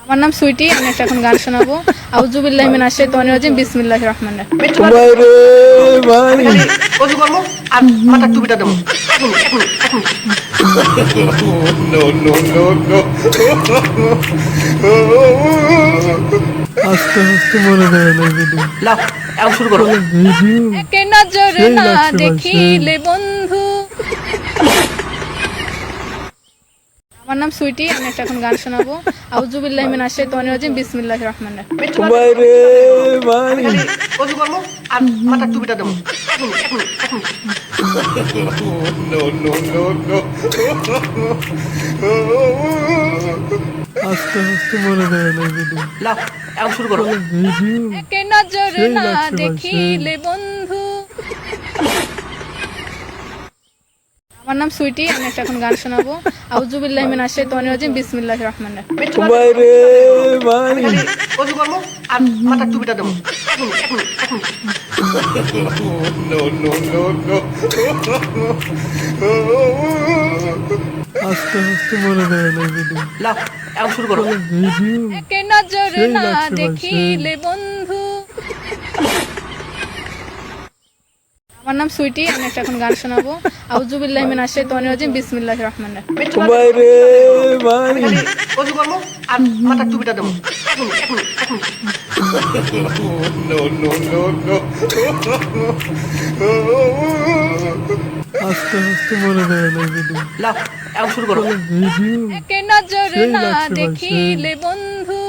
আমার নাম সুইটি, আমি একটা এখন গান শোনাবো। আউযুবিল্লাহি মিনাশ শাইতানির রাজিম, বিসমিল্লাহির রহমানির রহিম। ভাই রে ভাই অজু করবো আর মাথার টুপিটা দেবো। নো নো নো নো আস্তে আস্তে মনে দেয় না ভিডিও লাও এখন শুরু করো। ভিডিও একে নজরে সেই না লাগছে ভাই, দেখিলে বন্ধু। আমার নাম সুইটি, আমি একটা এখন গান শোনাবো। আউযুবিল্লাহি মিনাশ শাইতানির রাজিম, বিসমিল্লাহির রহমানির রহিম। ভাই রে ভাই অজু করবো আর মাথার টুপিটা দেবো। নো নো নো নো আস্তে আস্তে মনে দেয় না ভিডিও লাও এখন শুরু করো। ভিডিও একে নজরে সেই না লাগছে ভাই, দেখিলে বন্ধু। আমার নাম সুইটি, আমি একটা এখন গান শোনাবো। আউযুবিল্লাহি মিনাশ শাইতানির রাজিম, বিসমিল্লাহির রহমানির রহিম। ভাই রে ভাই অজু করবো আর মাথার টুপিটা দেবো। নো নো নো নো আস্তে আস্তে মনে দেয় না ভিডিও লাও এখন শুরু করো। ভিডিও একে নজরে সেই না লাগছে ভাই, দেখিলে বন্ধু। আমার নাম সুইটি, আমি একটা এখন গান শোনাবো। আউযুবিল্লাহি মিনাশ শাইতানির রাজিম, বিসমিল্লাহির রহমানির রহিম। ভাই রে ভাই অজু করবো আর মাথার টুপিটা দেবো। নো নো নো নো আস্তে আস্তে মনে দেয় না ভিডিও লাও এখন শুরু করো। ভিডিও একে নজরে সেই না লাগছে ভাই, দেখিলে বন্ধু।